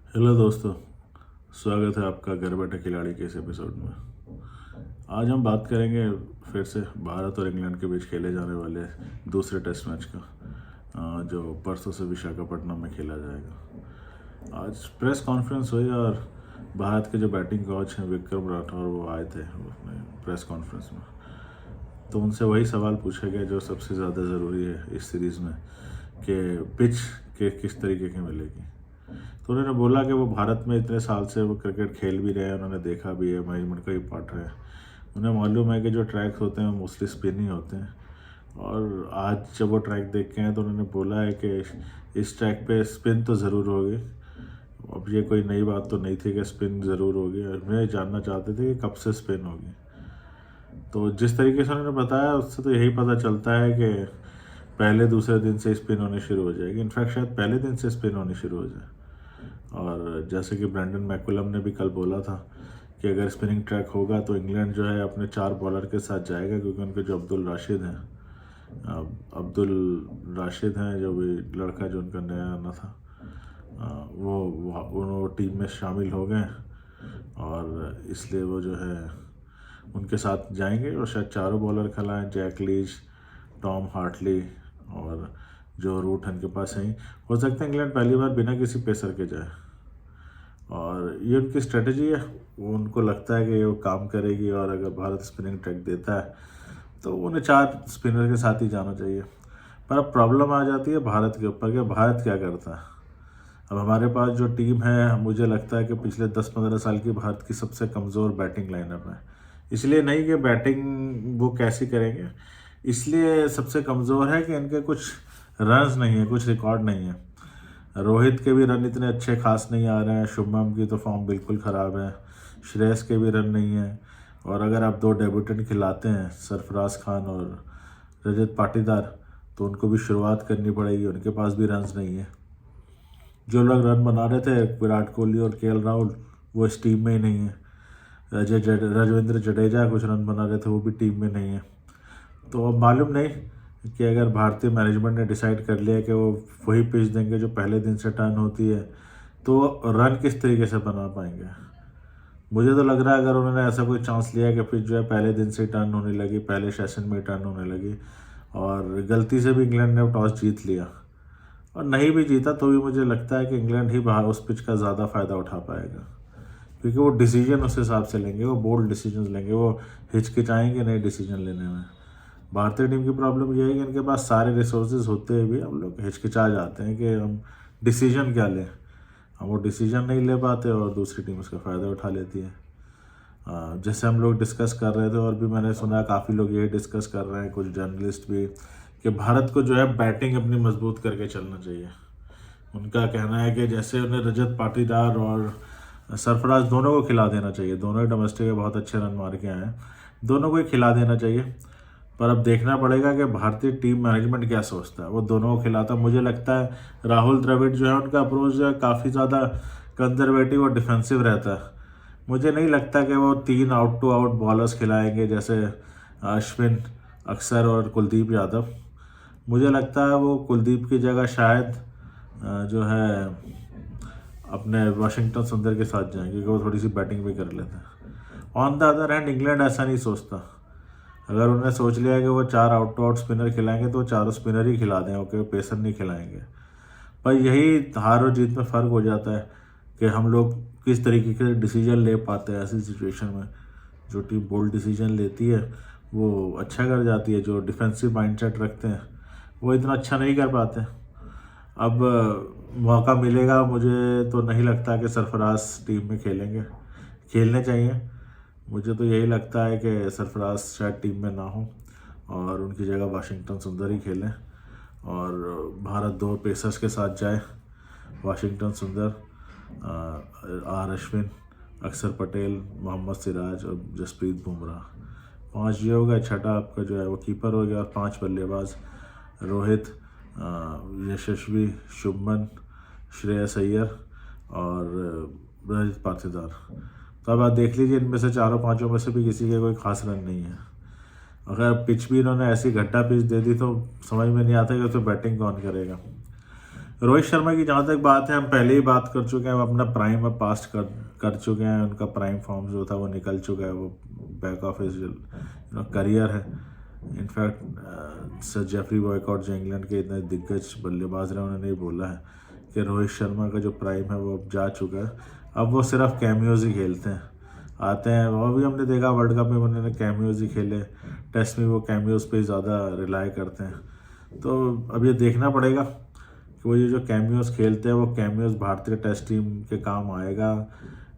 Hello दोस्तों, स्वागत है आपका घर बैठे खिलाड़ी के इस एपिसोड में। आज हम बात करेंगे फिर से भारत और इंग्लैंड के बीच खेले जाने वाले दूसरे टेस्ट मैच का, जो परसों से विशाखापट्टनम में खेला जाएगा। आज प्रेस कॉन्फ्रेंस हुई और भारत के जो बैटिंग कोच हैं विक्रम राठौर वो आए थे अपने प्रेस कॉन्फ्रेंस में। तो उनसे वही सवाल पूछा गया जो सबसे ज़्यादा ज़रूरी है इस सीरीज़ में, कि पिच के किस तरीके की मिलेगी। तो उन्होंने बोला कि वो भारत में इतने साल से वो क्रिकेट खेल भी रहे हैं, उन्होंने देखा भी है, मैनेजमेंट का ही पार्ट रहे हैं। उन्हें मालूम है कि जो ट्रैक्स होते हैं वो मोस्टली स्पिन ही होते हैं। और आज जब वो ट्रैक देख के हैं तो उन्होंने बोला है कि इस ट्रैक पे स्पिन तो ज़रूर होगी। अब ये कोई नई बात तो नहीं थी कि स्पिन ज़रूर होगी, और मैं जानना चाहते थे कि कब से स्पिन होगी। तो जिस तरीके से उन्होंने बताया उससे तो यही पता चलता है कि पहले दूसरे दिन से स्पिन होनी शुरू हो जाएगी। इनफैक्ट शायद पहले दिन से स्पिन होनी शुरू हो जाए। और जैसे कि ब्रैंडन मैकुलम ने भी कल बोला था कि अगर स्पिनिंग ट्रैक होगा तो इंग्लैंड जो है अपने 4 बॉलर के साथ जाएगा, क्योंकि उनके जो अब्दुल राशिद हैं, जो भी लड़का जो उनका नया आना था, वो टीम में शामिल हो गए। और इसलिए वो जो है उनके साथ जाएंगे और शायद चारों बॉलर खिलाएं, जैक लीच, टॉम हार्टली और जो रूट उनके पास हैं। हो सकता है इंग्लैंड पहली बार बिना किसी पेसर के जाए, और ये उनकी स्ट्रेटजी है। वो उनको लगता है कि वो काम करेगी, और अगर भारत स्पिनिंग ट्रैक देता है तो उन्हें 4 स्पिनर के साथ ही जाना चाहिए। पर अब प्रॉब्लम आ जाती है भारत के ऊपर कि भारत क्या करता है। अब हमारे पास जो टीम है, मुझे लगता है कि पिछले 10-15 साल की भारत की सबसे कमज़ोर बैटिंग लाइनअप है। इसलिए नहीं कि बैटिंग वो कैसी करेंगे, इसलिए सबसे कमज़ोर है कि इनके कुछ रन्स नहीं है, कुछ रिकॉर्ड नहीं है। रोहित के भी रन इतने अच्छे खास नहीं आ रहे हैं, शुभमन की तो फॉर्म बिल्कुल ख़राब है, श्रेयस के भी रन नहीं है। और अगर आप 2 डेब्यूटेंट खिलाते हैं, सरफराज खान और रजत पाटीदार, तो उनको भी शुरुआत करनी पड़ेगी, उनके पास भी रन्स नहीं है। जो लोग रन बना रहे थे, विराट कोहली और केएल राहुल, वो इस टीम में ही नहीं है। रजवेंद्र जडेजा कुछ रन बना रहे थे, वो भी टीम में नहीं है। तो अब मालूम नहीं कि अगर भारतीय मैनेजमेंट ने डिसाइड कर लिया कि वो वही पिच देंगे जो पहले दिन से टर्न होती है, तो रन किस तरीके से बना पाएंगे। मुझे तो लग रहा है अगर उन्होंने ऐसा कोई चांस लिया कि पिच जो है पहले दिन से टर्न होने लगी, पहले सेशन में टर्न होने लगी, और गलती से भी इंग्लैंड ने टॉस जीत लिया और नहीं भी जीता, तो भी मुझे लगता है कि इंग्लैंड ही बाहर उस पिच का ज़्यादा फ़ायदा उठा पाएगा, क्योंकि वो डिसीजन उस हिसाब से लेंगे, वो बोल्ड डिसीजन लेंगे, वो हिचकिचाएंगे नहीं डिसीजन लेने में। भारतीय टीम की प्रॉब्लम ये है कि इनके पास सारे रिसोर्सेज होते हुए भी हम लोग हिचकिचा जाते हैं कि हम डिसीजन क्या लें। हम वो डिसीजन नहीं ले पाते और दूसरी टीम उसका फ़ायदा उठा लेती है। जैसे हम लोग डिस्कस कर रहे थे, और भी मैंने सुना काफ़ी लोग यही डिस्कस कर रहे हैं, कुछ जर्नलिस्ट भी, कि भारत को जो है बैटिंग अपनी मजबूत करके चलना चाहिए। उनका कहना है कि जैसे उन्हें रजत पाटीदार और सरफराज दोनों को खिला देना चाहिए। दोनों ही डोमेस्टिक में बहुत अच्छे रन मार के आए हैं, दोनों को ही खिला देना चाहिए। पर अब देखना पड़ेगा कि भारतीय टीम मैनेजमेंट क्या सोचता है, वो दोनों को खिलाता। मुझे लगता है राहुल द्रविड़ जो है उनका अप्रोच जो है काफ़ी ज़्यादा कंजर्वेटिव और डिफेंसिव रहता है। मुझे नहीं लगता कि वो 3 आउट टू आउट बॉलर्स खिलाएंगे, जैसे अश्विन, अक्षर और कुलदीप यादव। मुझे लगता है वो कुलदीप की जगह शायद जो है अपने वाशिंगटन सुंदर के साथ जाएंगे, क्योंकि वो थोड़ी सी बैटिंग भी कर लेते हैं। On the other hand England ऐसा नहीं सोचता। अगर उन्होंने सोच लिया कि वो 4 आउट टू आउट स्पिनर खिलाएंगे तो वो चारों स्पिनर ही खिला दें, ओके, पेसर नहीं खिलाएंगे। पर यही हार और जीत में फ़र्क हो जाता है कि हम लोग किस तरीके के डिसीजन ले पाते हैं ऐसी सिचुएशन में। जो टीम बोल्ड डिसीजन लेती है वो अच्छा कर जाती है, जो डिफेंसिव माइंडसेट रखते हैं वो इतना अच्छा नहीं कर पाते। अब मौका मिलेगा, मुझे तो नहीं लगता कि सरफराज टीम में खेलेंगे, खेलने चाहिए। मुझे तो यही लगता है कि सरफराज शायद टीम में ना हो और उनकी जगह वाशिंगटन सुंदर ही खेलें, और भारत 2 पेसर्स के साथ जाए, वाशिंगटन सुंदर, आर अश्विन, अक्षर पटेल, मोहम्मद सिराज और जसप्रीत बुमराह। 5 ये हो गया, छठा आपका जो है वो कीपर हो गया, और 5 बल्लेबाज, रोहित, यशस्वी, शुभमन, श्रेयस अय्यर और रजत पाटीदार। तो अब आप देख लीजिए, इनमें से चारों पांचों में से भी किसी के कोई खास रन नहीं है। अगर पिच भी इन्होंने ऐसी घट्टा पिच दे दी तो समझ में नहीं आता कि उसमें बैटिंग कौन करेगा। रोहित शर्मा की जहाँ तक बात है, हम पहले ही बात कर चुके हैं, वो अपना प्राइम अब पास्ट कर चुके हैं, उनका प्राइम फॉर्म जो था वो निकल चुका है, वो बैक ऑफ हिज करियर है। इनफैक्ट सर जेफरी बॉयकॉट जो इंग्लैंड के इतने दिग्गज बल्लेबाज रहे, उन्होंने ये बोला है कि रोहित शर्मा का जो प्राइम है वो अब जा चुका है, अब वो सिर्फ कैमियोज ही खेलते हैं, आते हैं। वो भी हमने देखा वर्ल्ड कप में उन्होंने कैमियोज ही खेले, टेस्ट में वो कैमियोज पे ज़्यादा रिलाई करते हैं। तो अब ये देखना पड़ेगा कि वो ये जो कैमियोज खेलते हैं वो कैमियोज भारतीय टेस्ट टीम के काम आएगा,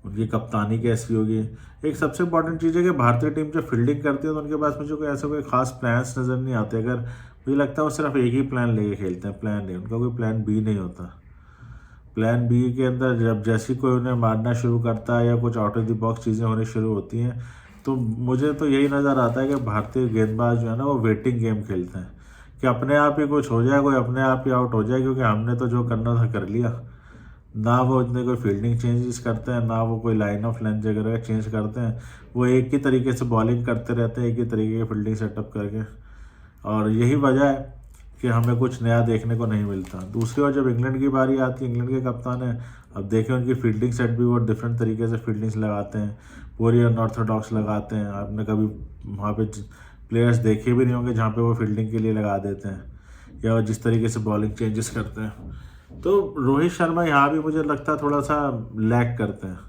उनकी कप्तानी कैसी होगी। एक सबसे इंपॉर्टेंट चीज़ है कि भारतीय टीम जब फील्डिंग करती है तो उनके पास मुझे कोई ऐसा कोई खास प्लान्स नज़र नहीं आते। अगर मुझे लगता है वो सिर्फ एक ही प्लान लेके खेलते हैं, प्लान नहीं, उनका कोई प्लान बी नहीं होता। प्लान बी के अंदर जब जैसी कोई उन्हें मारना शुरू करता है या कुछ आउट ऑफ द बॉक्स चीज़ें होनी शुरू होती हैं, तो मुझे तो यही नज़र आता है कि भारतीय गेंदबाज जो है ना वो वेटिंग गेम खेलते हैं कि अपने आप ही कुछ हो जाए, कोई अपने आप ही आउट हो जाए, क्योंकि हमने तो जो करना था कर लिया। ना वो इतने कोई फील्डिंग चेंजेस करते हैं, ना वो कोई लाइन ऑफ लेंथ वगैरह चेंज करते हैं, वो एक ही तरीके से बॉलिंग करते रहते हैं, एक ही तरीके की फील्डिंग सेटअप करके। और यही वजह है कि हमें कुछ नया देखने को नहीं मिलता। दूसरी ओर जब इंग्लैंड की बारी आती है, इंग्लैंड के कप्तान है, अब देखें उनकी फील्डिंग सेट भी वो डिफरेंट तरीके से फील्डिंग्स लगाते हैं, पूरी अनऑर्थोडॉक्स लगाते हैं। आपने कभी वहाँ पे प्लेयर्स देखे भी नहीं होंगे जहाँ पे वो फील्डिंग के लिए लगा देते हैं, या वो जिस तरीके से बॉलिंग चेंजेस करते हैं। तो रोहित शर्मा यहाँ भी मुझे लगता है थोड़ा सा लैग करते हैं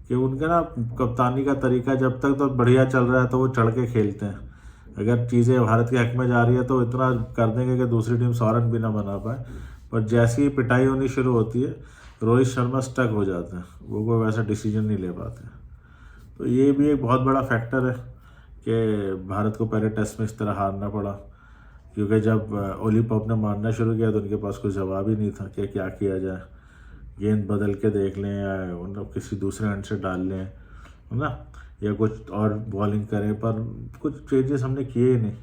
कि उनका ना कप्तानी का तरीका जब तक तो बढ़िया चल रहा है तो वो चढ़ के खेलते हैं, अगर चीज़ें भारत के हक में जा रही है तो इतना कर देंगे कि दूसरी टीम 100 रन भी ना बना पाए, पर जैसी ही पिटाई होनी शुरू होती है रोहित शर्मा स्टक हो जाते हैं, वो कोई वैसा डिसीजन नहीं ले पाते। तो ये भी एक बहुत बड़ा फैक्टर है कि भारत को पहले टेस्ट में इस तरह हारना पड़ा, क्योंकि जब ओली पॉप ने मारना शुरू किया तो उनके पास कोई जवाब ही नहीं था कि क्या किया जाए, गेंद बदल के देख लें या मतलब किसी दूसरे एंड से डाल लें, है ना, या कुछ और बॉलिंग करें, पर कुछ चेंजेस हमने किए ही नहीं।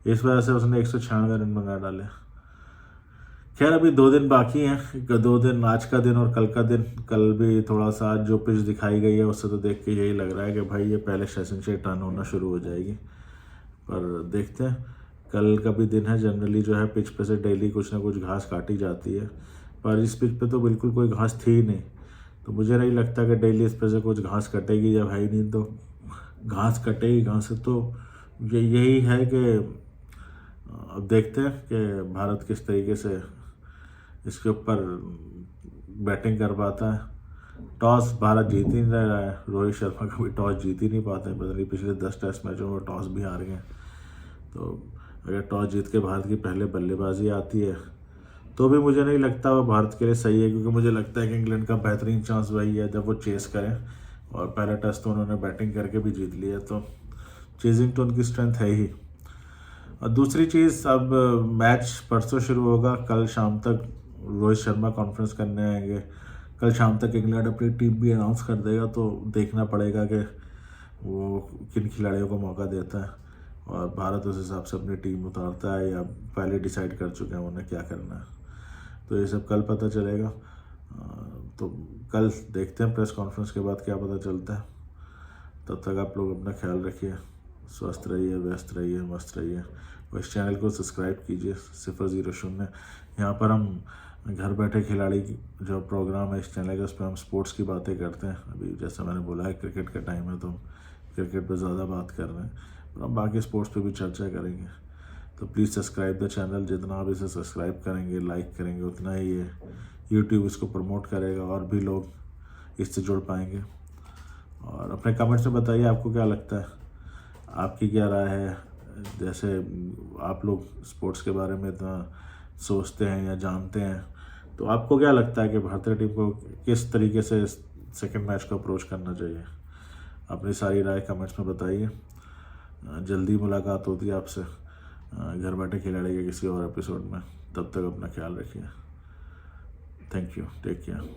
इस वजह से उसने 196 रन बना डाले। खैर अभी 2 दिन बाकी हैं, 2 दिन, आज का दिन और कल का दिन। कल भी थोड़ा सा आज जो पिच दिखाई गई है उससे तो देख के यही लग रहा है कि भाई ये पहले सेशन से टर्न होना शुरू हो जाएगी, पर देखते हैं। कल का भी दिन है, जनरली जो है पिच पे से डेली कुछ ना कुछ घास काटी जाती है, पर इस पिच पे तो बिल्कुल कोई घास थी ही नहीं, तो मुझे नहीं लगता कि डेली इस पे से कुछ घास कटेगी। जब है ही नहीं तो घास कटेगी कहाँ से। तो यही है कि अब देखते हैं कि भारत किस तरीके से इसके ऊपर बैटिंग कर पाता है। टॉस भारत जीत ही नहीं रहा है, रोहित शर्मा कभी टॉस जीत ही नहीं पाते, पता नहीं पिछले 10 टेस्ट मैचों में टॉस भी हार गए। तो अगर टॉस जीत के भारत की पहले बल्लेबाजी आती है तो भी मुझे नहीं लगता वो भारत के लिए सही है, क्योंकि मुझे लगता है कि इंग्लैंड का बेहतरीन चांस वही है जब वो चेस करें, और पहला टेस्ट तो उन्होंने बैटिंग करके भी जीत लिया, तो चेजिंग तो उनकी स्ट्रेंथ है ही। और दूसरी चीज़, अब मैच परसों शुरू होगा, कल शाम तक रोहित शर्मा कॉन्फ्रेंस करने आएंगे, कल शाम तक इंग्लैंड अपनी टीम भी अनाउंस कर देगा, तो देखना पड़ेगा कि वो किन खिलाड़ियों को मौका देता है और भारत उस हिसाब से अपनी टीम उतारता है या पहले डिसाइड कर चुके हैं उन्हें क्या करना है। तो ये सब कल पता चलेगा। तो कल देखते हैं प्रेस कॉन्फ्रेंस के बाद क्या पता चलता है। तब तक आप लोग अपना ख्याल रखिए, स्वस्थ रहिए, व्यस्त रहिए, मस्त रहिए, और इस चैनल को सब्सक्राइब कीजिए 000। यहाँ पर हम घर बैठे खिलाड़ी जो प्रोग्राम है इस चैनल का, उस पर हम स्पोर्ट्स की बातें करते हैं। अभी जैसे मैंने बोला है क्रिकेट का टाइम है तो हम क्रिकेट पर ज़्यादा बात कर रहे हैं, और हम बाकी स्पोर्ट्स पे भी चर्चा करेंगे। तो प्लीज़ सब्सक्राइब द चैनल, जितना आप इसे सब्सक्राइब करेंगे, लाइक करेंगे, उतना ही ये यूट्यूब इसको प्रमोट करेगा और भी लोग इससे जुड़ पाएंगे। और अपने कमेंट्स में बताइए आपको क्या लगता है, आपकी क्या राय है। जैसे आप लोग स्पोर्ट्स के बारे में इतना सोचते हैं या जानते हैं, तो आपको क्या लगता है कि भारतीय टीम को किस तरीके से सेकंड मैच को अप्रोच करना चाहिए। अपनी सारी राय कमेंट्स में बताइए। जल्दी मुलाकात होती है आपसे घर बैठे खिलाड़ी के किसी और एपिसोड में। तब तक अपना ख्याल रखिए। Thank you, take care.